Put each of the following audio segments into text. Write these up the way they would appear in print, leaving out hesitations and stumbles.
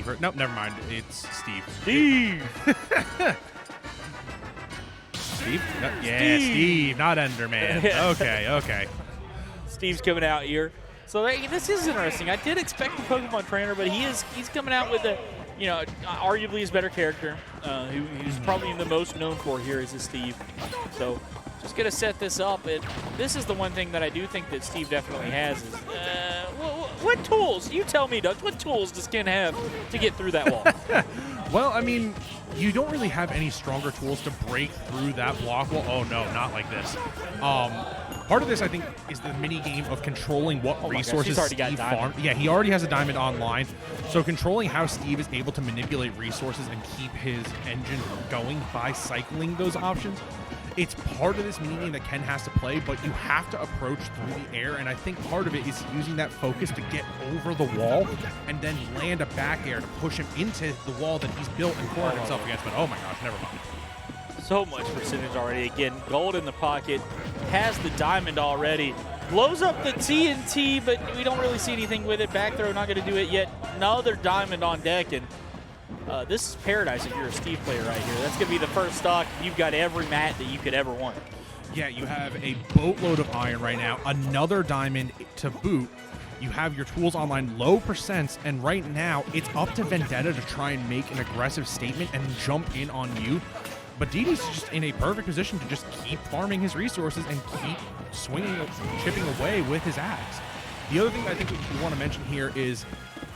for. Nope, never mind. It's Steve. Steve. Steve? Yeah, Steve, not Enderman. Okay. Steve's coming out here. So this is interesting. I did expect the Pokemon trainer, but he's coming out with a, arguably his better character, who he's probably the most known for here is Steve. So just going to set this up. This is the one thing that I do think that Steve definitely has is, what tools? You tell me, Doug. What tools does Ken have to get through that wall? Well, I mean, you don't really have any stronger tools to break through that block wall. Oh, no, not like this. Part of this, I think, is the mini game of controlling what resources Steve farms. Yeah, he already has a diamond online. So controlling how Steve is able to manipulate resources and keep his engine going by cycling those options. It's part of this mini game that Ken has to play, but you have to approach through the air, and I think part of it is using that focus to get over the wall and then land a back air to push him into the wall that he's built and cornered himself against. But oh my gosh, never mind. So much percentage already. Again, gold in the pocket, has the diamond already. Blows up the TNT, but we don't really see anything with it. Back throw, not going to do it yet. Another diamond on deck, and this is paradise if you're a Steve player right here. That's going to be the first stock. You've got every mat that you could ever want. Yeah, you have a boatload of iron right now, another diamond to boot. You have your tools online, low percents, and right now it's up to Vendetta to try and make an aggressive statement and jump in on you. But DDee's just in a perfect position to just keep farming his resources and keep swinging, chipping away with his axe. The other thing I think we want to mention here is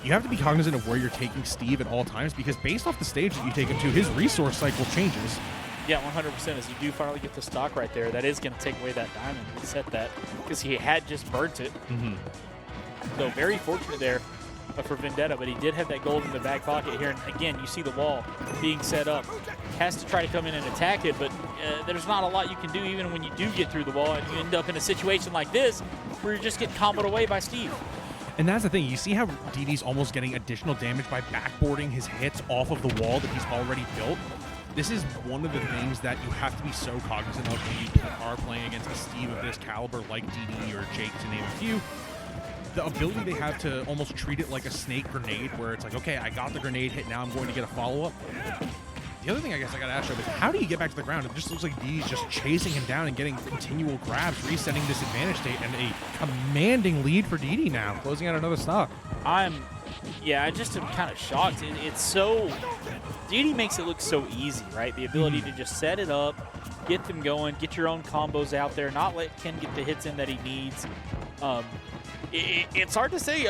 you have to be cognizant of where you're taking Steve at all times, because based off the stage that you take him to, his resource cycle changes. Yeah, 100%. As you do finally get the stock right there, that is going to take away that diamond, reset that, because he had just burnt it. So very fortunate there for Vendetta, but he did have that gold in the back pocket here. And again, you see the wall being set up. Has to try to come in and attack it, but there's not a lot you can do even when you do get through the wall, and you end up in a situation like this where you just get comboed away by Steve. And that's the thing. You see how DDee's almost getting additional damage by backboarding his hits off of the wall that he's already built. This is one of the things that you have to be so cognizant of when you are playing against a Steve of this caliber like DDee or Jake, to name a few. The ability they have to almost treat it like a snake grenade, where it's like, okay, I got the grenade hit, now I'm going to get a follow-up. The other thing I guess I got to ask you is, how do you get back to the ground? It just looks like DDee's just chasing him down and getting continual grabs, resetting this advantage state, and a commanding lead for DDee now, closing out another stock. I just am kind of shocked. It's so, DDee makes it look so easy, right? The ability to just set it up, get them going, get your own combos out there, not let Ken get the hits in that he needs. It's hard to say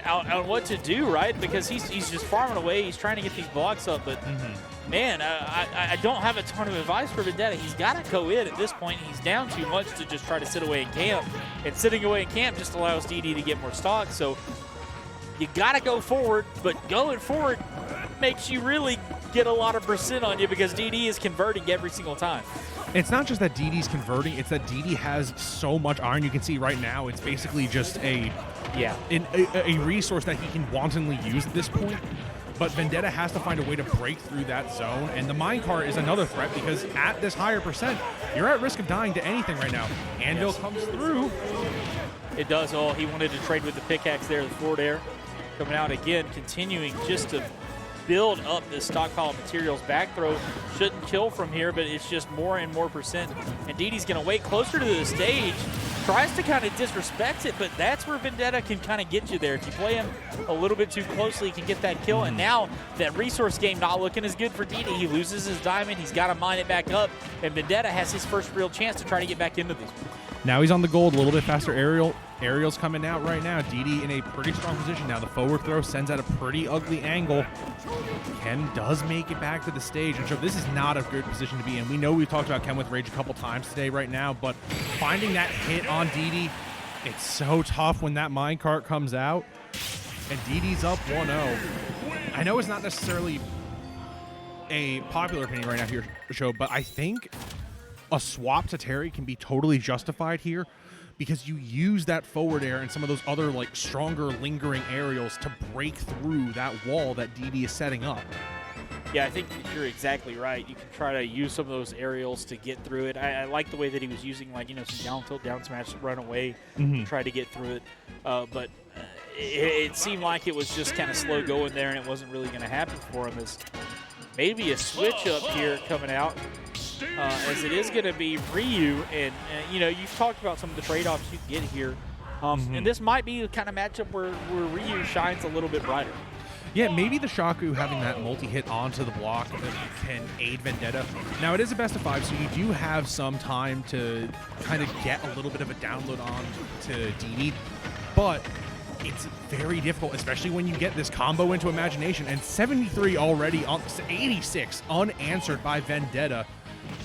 on what to do, right? Because he's just farming away. He's trying to get these blocks up, but man, I don't have a ton of advice for Vendetta. He's got to go in at this point. He's down too much to just try to sit away in camp, and sitting away in camp just allows DDee to get more stock. So you got to go forward, but going forward makes you really get a lot of percent on you, because DDee is converting every single time. It's not just that DDee's converting, it's that DDee has so much iron. You can see right now it's basically just a resource that he can wantonly use at this point. But Vendetta has to find a way to break through that zone, and the minecart is another threat, because at this higher percent, you're at risk of dying to anything right now. Anvil comes through. It does. Oh, he wanted to trade with the pickaxe there, the forward air. Coming out again, continuing just to build up this stockpile of materials. Back throw shouldn't kill from here, but it's just more and more percent. And DDee's going to wait closer to the stage, tries to kind of disrespect it, but that's where Vendetta can kind of get you there. If you play him a little bit too closely, he can get that kill. And now that resource game not looking as good for DDee. He loses his diamond. He's got to mine it back up, and Vendetta has his first real chance to try to get back into this. Now he's on the gold, a little bit faster aerial. Aerial's coming out right now. DDee in a pretty strong position now. The forward throw sends out a pretty ugly angle. Ken does make it back to the stage, and so this is not a good position to be in. We know we've talked about Ken with Rage a couple times today right now, but finding that hit on DDee, it's so tough when that minecart comes out. And DDee's up 1-0. I know it's not necessarily a popular opinion right now here, show, but I think a swap to Terry can be totally justified here, because you use that forward air and some of those other like stronger lingering aerials to break through that wall that DDee is setting up. Yeah, I think you're exactly right. You can try to use some of those aerials to get through it. I like the way that he was using, like, some down tilt, down smash, run away, to try to get through it. But it seemed like it was just kind of slow going there, and it wasn't really going to happen for him. As maybe a switch up here coming out, as it is going to be Ryu. And you know, you've talked about some of the trade-offs you get here. And this might be the kind of matchup where Ryu shines a little bit brighter. Yeah, maybe the Shaku having that multi-hit onto the block can aid Vendetta. Now, it is a best of 5, so you do have some time to kind of get a little bit of a download on to DDee, but it's very difficult, especially when you get this combo into Imagination, and 73 already on 86 unanswered by Vendetta.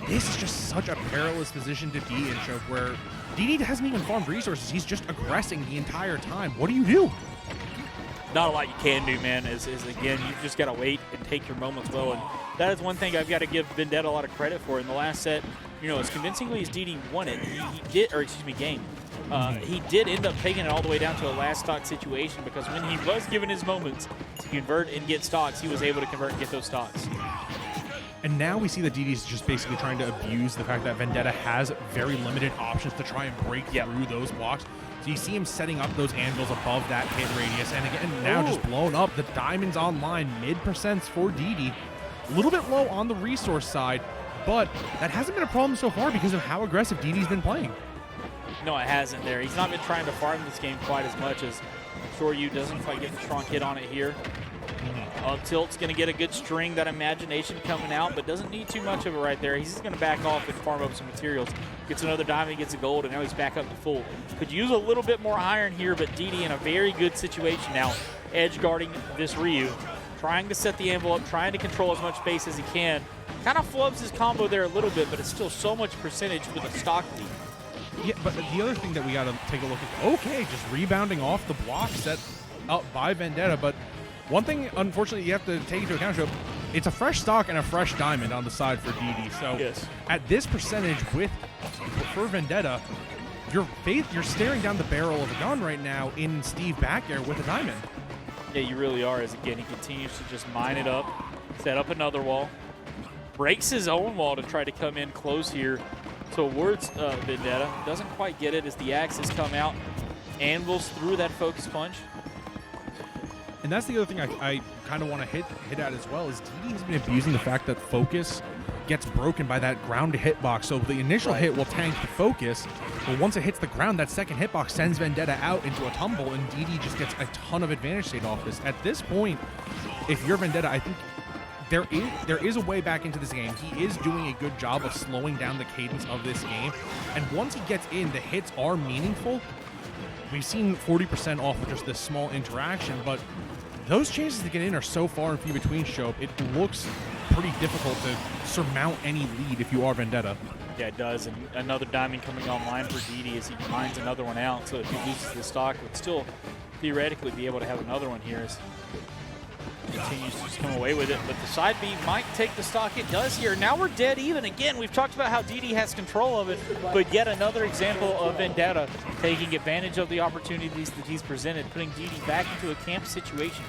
This is just such a perilous position to be in, Choke, where DDee hasn't even farmed resources. He's just aggressing the entire time. What do you do? Not a lot you can do, man, is again, you've just got to wait and take your moments well. And that is one thing I've got to give Vendetta a lot of credit for. In the last set, you know, as convincingly as DDee won it, he did, or excuse me, game. He did end up taking it all the way down to a last stock situation, because when he was given his moments to convert and get stocks, he was able to convert and get those stocks. And now we see that DDee's just basically trying to abuse the fact that Vendetta has very limited options to try and break through those blocks. So you see him setting up those anvils above that hit radius, and again, now just blown up. The diamonds online, mid-percents for DDee. A little bit low on the resource side, but that hasn't been a problem so far because of how aggressive DDee's been playing. No, it hasn't there. He's not been trying to farm this game quite as much as Shoryu doesn't quite get the strong hit on it here. Tilt's going to get a good string, that Imagination coming out, but doesn't need too much of it right there. He's just going to back off and farm up some materials. Gets another diamond, gets a gold, and now he's back up to full. Could use a little bit more iron here, but DDee in a very good situation now, edge guarding this Ryu, trying to set the anvil up, trying to control as much space as he can. Kind of flubs his combo there a little bit, but it's still so much percentage with a stock lead. Yeah, but the other thing that we got to take a look at, okay, just rebounding off the block set up by Vendetta, but one thing, unfortunately, you have to take into account, Joe, it's a fresh stock and a fresh diamond on the side for DDee. So at this percentage for Vendetta, you're staring down the barrel of a gun right now in Steve back air with a diamond. Yeah, you really are, as again, he continues to just mine it up, set up another wall, breaks his own wall to try to come in close here towards Vendetta. Doesn't quite get it as the axes come out, anvils through that focus punch. And that's the other thing I kind of want to hit at as well, is DDee has been abusing the fact that focus gets broken by that ground to hitbox. So the initial hit will tank the focus, but once it hits the ground, that second hitbox sends Vendetta out into a tumble, and DDee just gets a ton of advantage state off this. At this point, if you're Vendetta, I think there is a way back into this game. He is doing a good job of slowing down the cadence of this game, and once he gets in, the hits are meaningful. We've seen 40% off of just this small interaction, but those chances to get in are so far and few between, Shope. It looks pretty difficult to surmount any lead if you are Vendetta. Yeah, it does, and another diamond coming online for DDee as he mines another one out. So if he loses the stock, would still theoretically be able to have another one here as continues to just come away with it. But the side B might take the stock. It does here. Now we're dead even. Again, we've talked about how DDee has control of it, but yet another example of Vendetta taking advantage of the opportunities that he's presented, putting DDee back into a camp situation.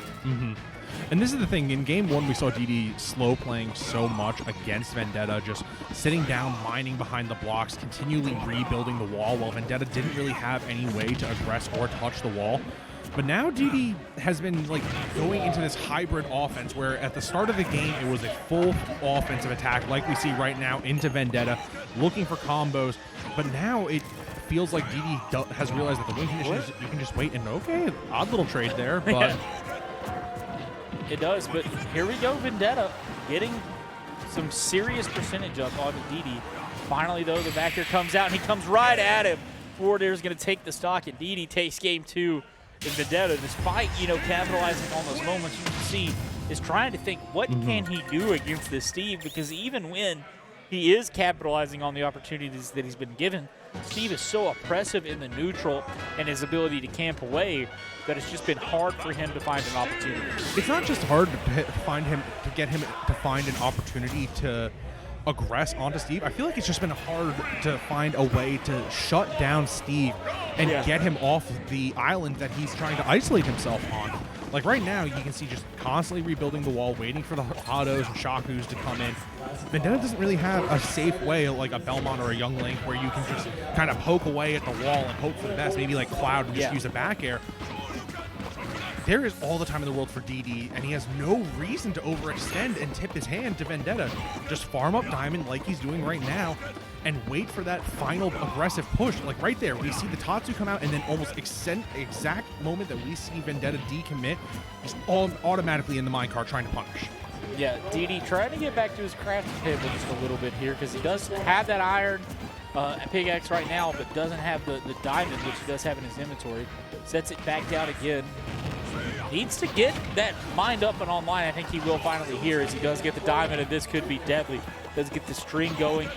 And this is the thing. In game one, we saw DDee slow playing so much against Vendetta, just sitting down, mining behind the blocks, continually rebuilding the wall, while Vendetta didn't really have any way to aggress or touch the wall. But now DDee has been going into this hybrid offense where at the start of the game it was a full offensive attack like we see right now into Vendetta, looking for combos. But now it feels like DDee has realized that the win condition is you can just wait and okay, odd little trade there, but it does. But here we go, Vendetta getting some serious percentage up on DDee. Finally though, the back here comes out and he comes right at him. Forward air is going to take the stock, and DDee takes game two. And Vendetta, despite, capitalizing on those moments, you can see is trying to think, what can he do against this Steve? Because even when he is capitalizing on the opportunities that he's been given, Steve is so oppressive in the neutral and his ability to camp away that it's just been hard for him to find an opportunity. It's not just hard to get him to find an opportunity to aggress onto Steve. I feel like it's just been hard to find a way to shut down Steve and get him off the island that he's trying to isolate himself on. Like right now, you can see just constantly rebuilding the wall, waiting for the autos and Shakus to come in. Vendetta doesn't really have a safe way like a Belmont or a Young Link where you can just kind of poke away at the wall and hope for the best, maybe like Cloud and just use a back air. there is all the time in the world for DDee, and he has no reason to overextend and tip his hand to Vendetta. Just farm up Diamond like he's doing right now, and wait for that final aggressive push. Like right there, we see the Tatsu come out, and then almost exact moment that we see Vendetta decommit, he's automatically in the minecart trying to punish. Yeah, DDee trying to get back to his crafting table just a little bit here, because he does have that iron pickaxe right now, but doesn't have the diamond, which he does have in his inventory. Sets it back down again. Needs to get that mined up and online. I think he will finally here, as he does get the diamond, and this could be deadly. Does get the string going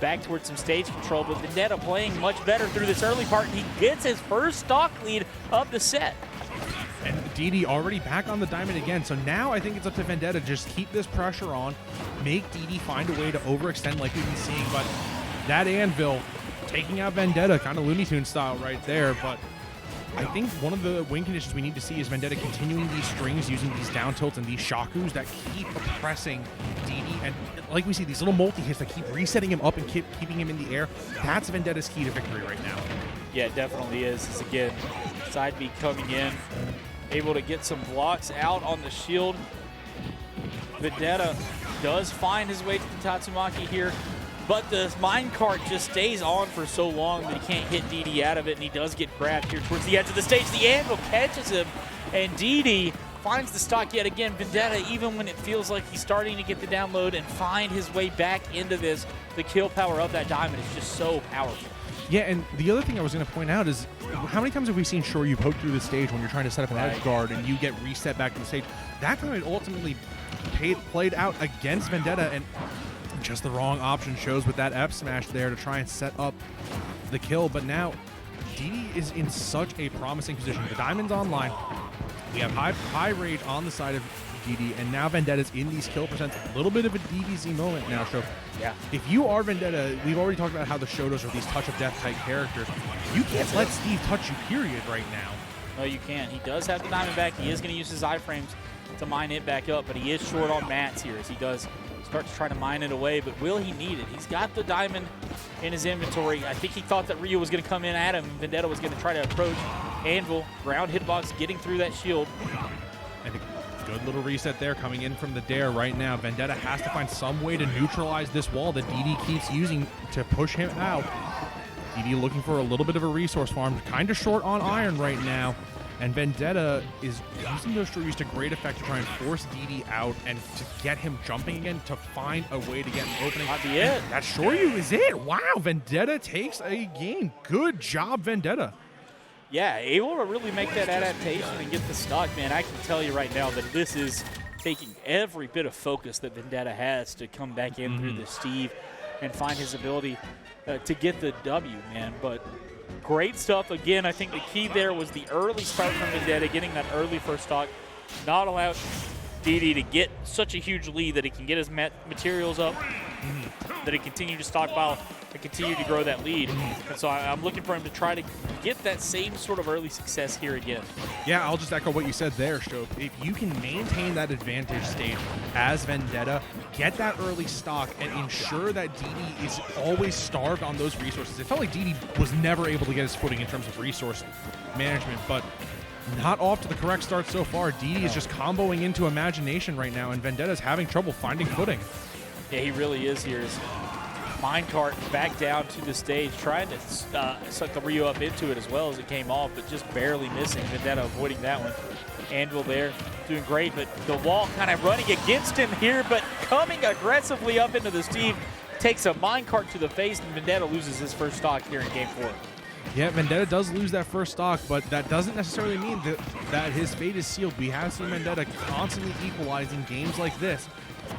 back towards some stage control, but Vendetta playing much better through this early part. He gets his first stock lead of the set. And DDee already back on the diamond again. So now I think it's up to Vendetta. Just keep this pressure on. Make DDee find a way to overextend like we've been seeing. But that anvil taking out Vendetta, kind of Looney Tunes style right there. But I think one of the win conditions we need to see is Vendetta continuing these strings, using these down tilts and these shakus that keep oppressing DDee. And like we see, these little multi-hits that keep resetting him up and keeping him in the air. That's Vendetta's key to victory right now. Yeah, it definitely is. As again, side B coming in, able to get some blocks out on the shield. Vendetta does find his way to the Tatsumaki here, but the minecart just stays on for so long that he can't hit DDee out of it, and he does get grabbed here towards the edge of the stage. The anvil catches him, and DDee finds the stock yet again. Vendetta, even when it feels like he's starting to get the download and find his way back into this, the kill power of that diamond is just so powerful. Yeah, and the other thing I was going to point out is how many times have we seen Shoryu poke through the stage when you're trying to set up an edge guard and you get reset back to the stage? That time it ultimately played out against Vendetta, and just the wrong option shows with that F smash there to try and set up the kill. But now DDee is in such a promising position. The diamond's online. We have high rage on the side of DDee, and now Vendetta's in these kill percents. A little bit of a DBZ moment now, so yeah. If you are Vendetta, we've already talked about how the Shotos are these touch of death type characters. You can't let Steve touch you, period, right now. No, you can't. He does have the diamond back. He is going to use his iframes to mine it back up, but he is short on mats here as he does start to try to mine it away. But will he need it? He's got the diamond in his inventory. I think he thought that Ryu was going to come in at him. Vendetta was going to try to approach. Anvil, ground hitbox, getting through that shield. And a good little reset there coming in from the Dare right now. Vendetta has to find some way to neutralize this wall that DDee keeps using to push him out. DDee looking for a little bit of a resource farm. Kind of short on iron right now. And Vendetta is using those Shoryus to great effect to try and force DDee out and to get him jumping again, to find a way to get an opening. Might be it. That Shoryu is it. Wow, Vendetta takes a game. Good job, Vendetta. Yeah, able to really make that adaptation and get the stock, man. I can tell you right now that this is taking every bit of focus that Vendetta has to come back in through the Steve and find his ability to get the W, man. But great stuff. Again, I think the key there was the early start from Vendetta, getting that early first stock, not allow DDee to get such a huge lead that he can get his materials up, that he continue to stockpile and continue to grow that lead. And so I'm looking for him to try to get that same sort of early success here again. Yeah, I'll just echo what you said there, Shope. If you can maintain that advantage stage as Vendetta, get that early stock, and ensure that DDee is always starved on those resources. It felt like DDee was never able to get his footing in terms of resource management, but not off to the correct start so far. DDee is just comboing into imagination right now, and Vendetta's having trouble finding footing. Yeah, he really is here. His minecart back down to the stage, trying to suck the Ryu up into it as well as it came off, but just barely missing. Vendetta avoiding that one. Anvil there, doing great, but the wall kind of running against him here, but coming aggressively up into the Steve, takes a minecart to the face, and Vendetta loses his first stock here in Game 4. Yeah, Vendetta does lose that first stock, but that doesn't necessarily mean that his fate is sealed. We have seen Vendetta constantly equalizing games like this.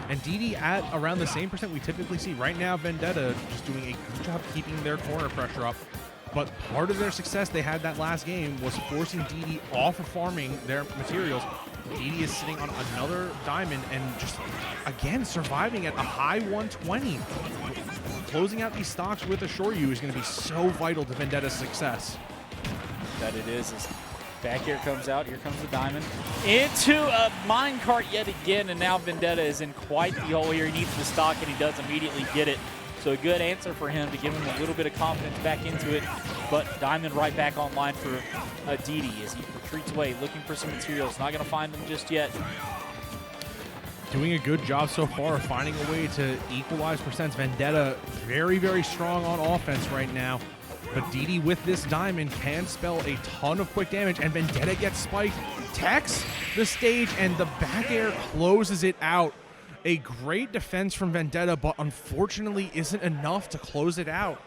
And DDee at around the same percent we typically see. Right now, Vendetta just doing a good job keeping their corner pressure up. But part of their success they had that last game was forcing DDee off of farming their materials. DDee is sitting on another diamond and just, again, surviving at a high 120. Closing out these stocks with a Shoryu is going to be so vital to Vendetta's success. That it is. Back air comes out. Here comes the diamond. Into a minecart yet again, and now Vendetta is in quite the hole here. He needs the stock, and he does immediately get it. So a good answer for him to give him a little bit of confidence back into it. But Diamond right back online for DDee as he retreats away, looking for some materials. Not going to find them just yet. Doing a good job so far of finding a way to equalize percents. Vendetta very, very strong on offense right now. But DDee with this diamond can spell a ton of quick damage, and Vendetta gets spiked, techs the stage, and the back air closes it out. A great defense from Vendetta, but unfortunately isn't enough to close it out.